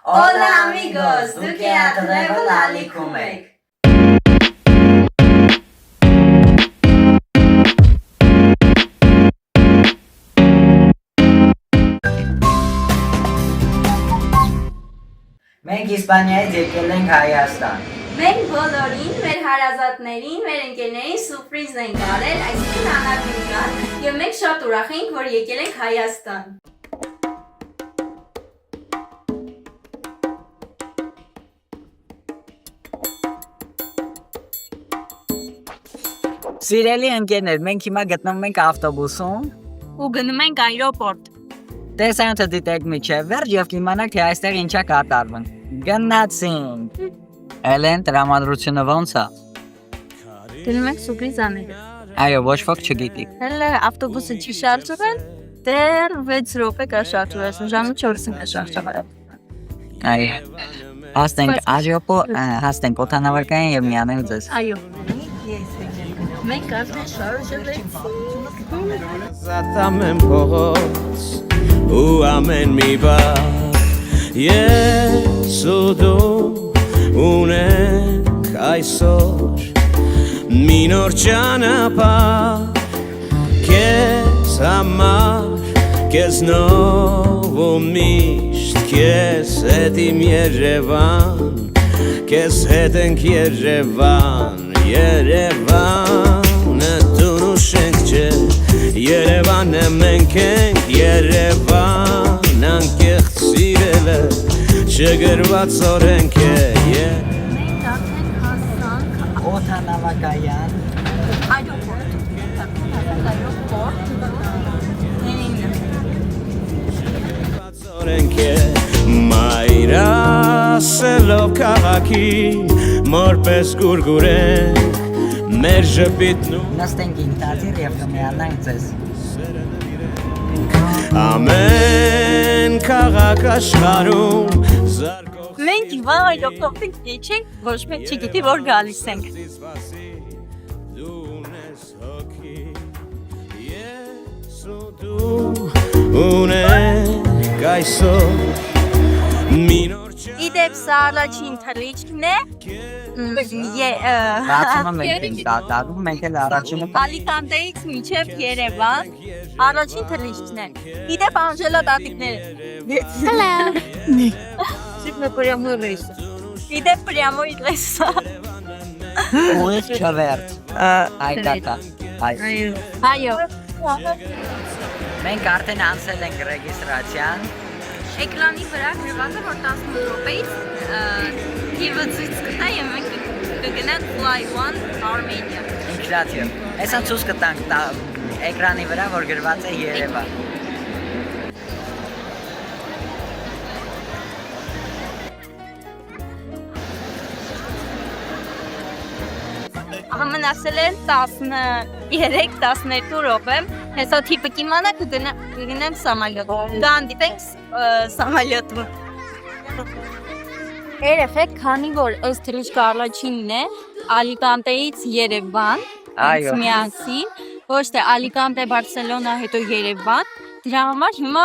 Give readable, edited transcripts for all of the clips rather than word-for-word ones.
Hola amigos, դուք եք Level ալիքում եք։ Մենք Իսպանիայից եկել ենք Հայաստան։ Մենք բոլորին, մեր հարազատներին, մեր ընկերներին սուրպրիզ ենք արել, այսինքն անհագնական, եւ մենք շատ ուրախ ենք, որ եկել ենք Հայաստան։ Սիրելի ընկերներ, մենք հիմա գտնվում ենք ավտոբուսում ու գնում ենք այրոպորտ։ Տեսանյութը դիտեք միջև վերջ եւ կիմանաք թե այստեղ ինչա կատարվում։ Գնացինք։ Էլեն, տրամադրությունը ո՞նց է։ Գնում ենք սուրպրիզ անել։ Այո, ոչ ոք չգիտի։ Հələ ավտոբուսը չի շարժվել, դեռ 6 րոպե կա շարժվել, ժամը 4-ին է շարժվել։ Այո։ Հասնենք օդանավակային եւ միանենք ձեզ։ Այո։ Մենք արդեն շարժվեցինք։ Զատամ եմ փողոց ու ամեն մի բան ես ու դու ունենք այսօր մի նոր ճանապարհ քեզ համար քեզ նով ու միշտ քեզ հետ իմ Երևան քեզ հետ ենք Երևան Երևանը դու շենք չէ Երևանը մենք ենք Երևան անկեղծ սիրել է չգրված օրենք է Մենք արդեն հասանք Օդանավակայան այրոպորտ։ օրենք է մայրասելով քաղաքին մորպես գուրգուրենք մեր ժպիտն ու նստենք ինքնաթիռ եւ կմիանանք ձեզ։ ամեն քաղաք աշխարհում զարգող Մենք հիմա այրոպորտից եկենք, ոչ մեկ չգիտի որ գալիս ենք։ դու ունես հոգի ես ու դու ունենք այսօր մի նոր Իդեպ սա առաջին թռիչքն է։ Բացումը մենք ենք կատարում, մենք էլ առաջինը Ալիկանտեից մինչև Երևան առաջին թռիչքն է։ Իդեպ Անժելա տատիկները։ Hello։ Սիպնը прямо рейс։ Իդեպ прямо ռեյս։ ուղիղ չվերթ։ Այդակա։ Այո։ Մենք արդեն անցել ենք ռեգիստրացիան։ Էկրանի վրա գրված է որ 10 րոպեից հիվը ցույց կտա եւ մենք կգնանք Fly One Armenia։ Ինքնաթիռ։ Հեսա ցույց կտանք էկրանի վրա որ գրված է Երևան։ Մնացել են 13-12 րոպե։ Հեսա թիպը կիմանա կգնանք սամալյոտ։ Դանդիպենք սամալյոտում։ Երեխեք, քանի որ ըստ թռիչքը առաջինն է Ալիկանտեից Երևան, միասին, ոչ թե Ալիկանտե Բարսելոնա հետո Երևան, դրա համար հիմա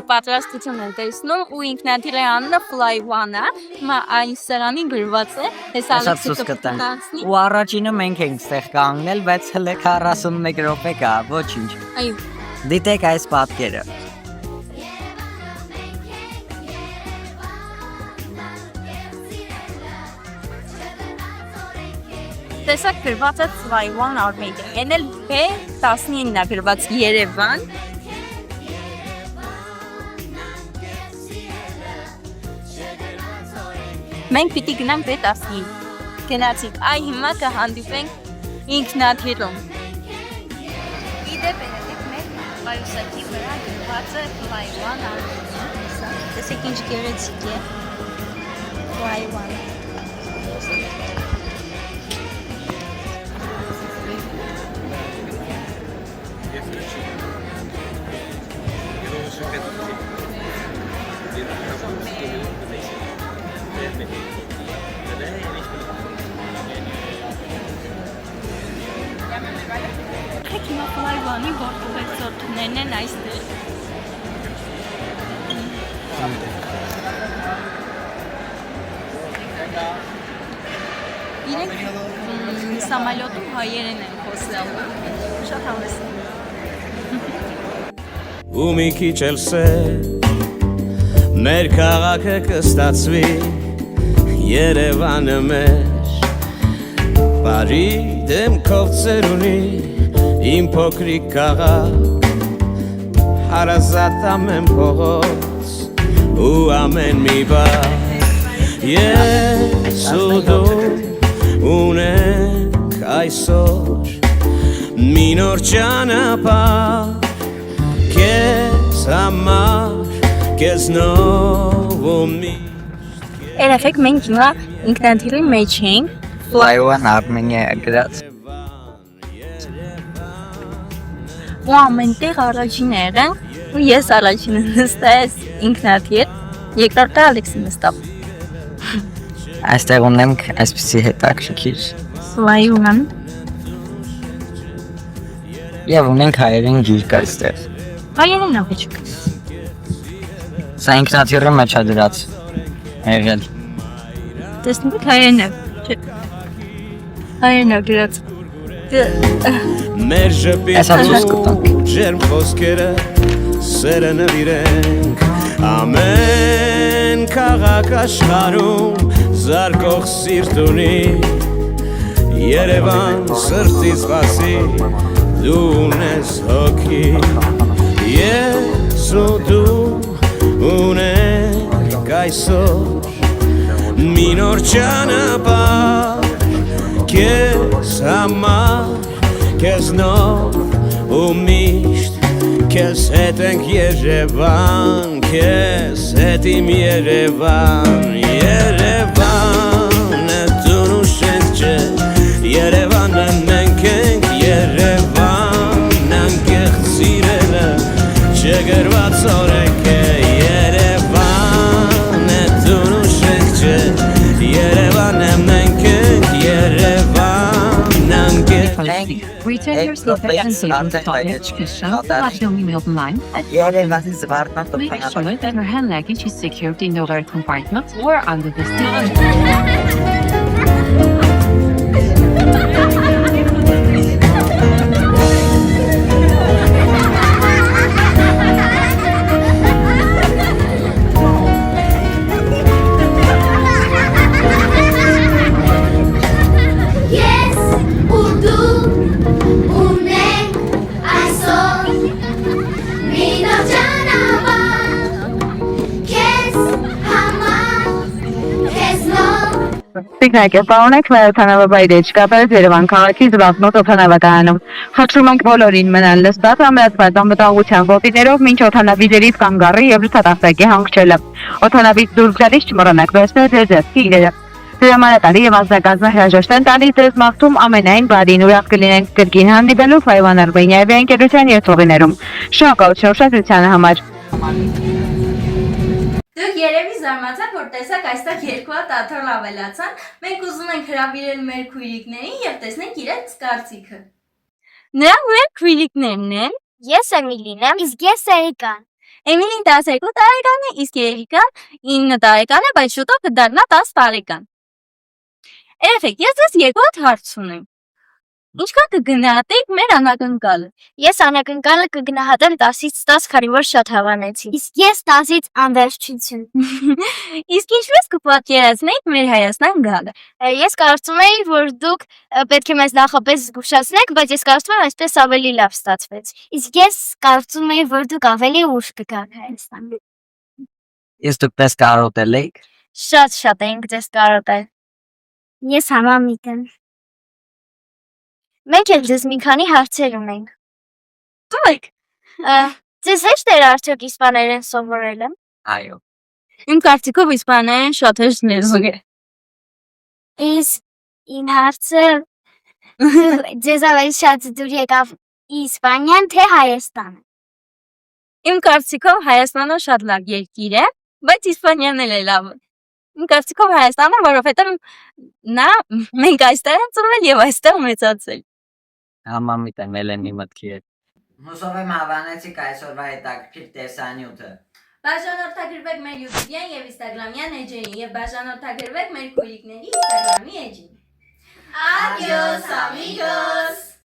պատրաստություն են տեսնում ու ինքնաթիռի անունը Fly One-ը, հիմա այն սրանին գրված է, հեսա ցույց կտանք։ Ու առաջինը մենք ենք ստեղ կանգնել, բայց հələ 41 րոպե կա, ոչինչ։ Այո։ Դիտեք այս պատկերը։ Տեսակ գրված է Fly One Armenia, են էլ B19-ն է գրված Երևան։ Մենք պիտի գնանք B19, գնացինք, այ հիմա կհանդիպենք ինքնաթիռում։ Իդեպ երեխեք մեր վայուսակի վրա գրված է Fly One Armenia, տեսեք ինչ գեղեցիկ է, Fly One։ Հիմա Fly One-ի գործողություններն են այստեղ։ իրենք սամալյոտում հայերեն են խոսել։ Շատ հավես։ ու մի քիչ էլ սեր մեր քաղաքը կստացվի Երևանը մեր բարի դեմքով ծերունի իմ փոքրիկ քաղաք հարազատ ամեն փողոց ու ամեն մի բան ես ու դու ունենք այսօր մի նոր ճանապարհ Քեզ համար, քեզ նով ու միշտ Երեխեք մենք հիմա ինքնաթիռի մեջ ենք։ Fly One Armenia գրած։ Ու ամենտեղ առաջին եղան ու ես առաջինը նստա ես ինքնաթիռ, երկրորդը Ալեքսը նստավ։ Այստեղ ունենք այսպիսի հետաքրքիր Սլայուն եւ ունենք հայերեն գիրք այստեղ։ հայերեն աղջիկ։ Սա ինքնաթիռի մեջ է դրած եղել։ Տեսնում եք հայերեն է։ Հայերեն է գրած։ Մեր ժպիտը Այսա դուրս կտանք։ ջերմ խոսքերը սերը նվիրենք ամեն քաղաք աշխարհում զարկող սիրտ ունի Երևան սրտից բացի դու ունես հոգի ես ու դու ունենք այսօր մի նոր ճանապարհ Քեզ համար Քեզ նոր ու միշտ Քեզ հետ ենք Երևան Քեզ հետ իմ Երևան Երևանը դու նշենք չէ Երևանը մենք ենք Երևան անկեղծ սիրելը չգրված օրենք է Երևանը դու նշենք չէ Երևանը մենք ենք Երևան անկեղծ Return your seatbelt and seatbelt education. National email line. Երևանի զվարթան Make sure that your hand luggage is secured in the other compartment or under the seat. Yes, Urdu, Unek, Aizor, Mino Janavan, Kes, Hamar, Kesno. Տիկնակ է, պարոնեք մեր օդանավաբայր էջ կապերս Երևան քաղաքի զբաղնոտ օդանավակայանում։ Խնդրում ենք բոլորին մնալ նստած ամրացված անվտանգության ոտիներով մինչ օդանավի ջրից կանգ առի եւ լուսատախտակի հանգչելը։ Օդանավից դուրս գալիս չմոռանաք վերցնել ձեր ձեռքի իրերը։ Դրամանատարի եւ ազնագազմը հրաժեշտ են տալիս ձեզ մաղթում ամենայն բարին ուրախ կլինենք կրկին հանդիպելու Fly One Armenia-ի ընկերության երթուղիներում։ Շնորհակալություն ուշադրության համար։ Դուք երևի զարմացաք, որ տեսակ այստեղ երկու հատ աթոռ ավելացան։ Մենք ուզում ենք հրավիրել մեր քույրիկներին եւ տեսնենք իրենց կարծիքը։ Նրանք մեր քույրիկներն են։ Ես Էմիլին եմ, իսկ ես Էրիկան։ Էմիլին 12 տարեկան է, իսկ Երիկան 9 տարեկան է, բայց շուտով կդառնա 10 տարեկան։ Երեխեք, ես ձեզ երկու հատ հարց ունեմ։ Ինչքան կգնահատեք մեր անակնկալը։ Ես անակնկալը կգնահատեմ 10-ից 10, քանի որ շատ հավանեցի։ Իսկ ես 10-ից անվերջություն։ Իսկ ինչպես կպատկերացնեք մեր Հայաստան գալը։ Ես կարծում եի, որ դուք պետք է մեզ նախապես զգուշացնեք, բայց ես կարծում եմ այսպես ավելի լավ ստացվեց։ Իսկ ես կարծում եի, որ դուք ավելի ուշ կգաք Հայաստան։ Ես դուք պես կարոտել եք։ Շատ ենք ձեզ կարոտել։ Ես համամիտ եմ։ Մենք էլ ձեզ մի քանի հարցեր ունենք։ Տուք։ Ձեզ հեշտ էր արդյոք իսպաներեն սովորելը։ Այո։ Իմ կարծիքով իսպաներեն շատ հեշտ լեզու է։ Իսկ իմ հարցը ձեզ ավելի շատ դուր եկավ Իսպանիան թե Հայաստանը։ Իմ կարծիքով Հայաստանը շատ լավ երկիր է, բայց Իսպանիան էլ է լավ։ Իմ կարծիքով Հայաստանը, որովհետև մենք այստեղ ենք ծնվել եւ այստեղ մեծացել։ Համամիտ եմ Էլենի մտքի հետ։ Հուսով եմ հավանեցիք այսօրվա հետաքրքիր տեսանյութը։ Բաժանորդագրվեք մեր YouTube-յան եւ Instagram-յան էջերին եւ բաժանորդագրվեք մեր քույրիկների Instagram-ի էջին։ Adiós, amigos.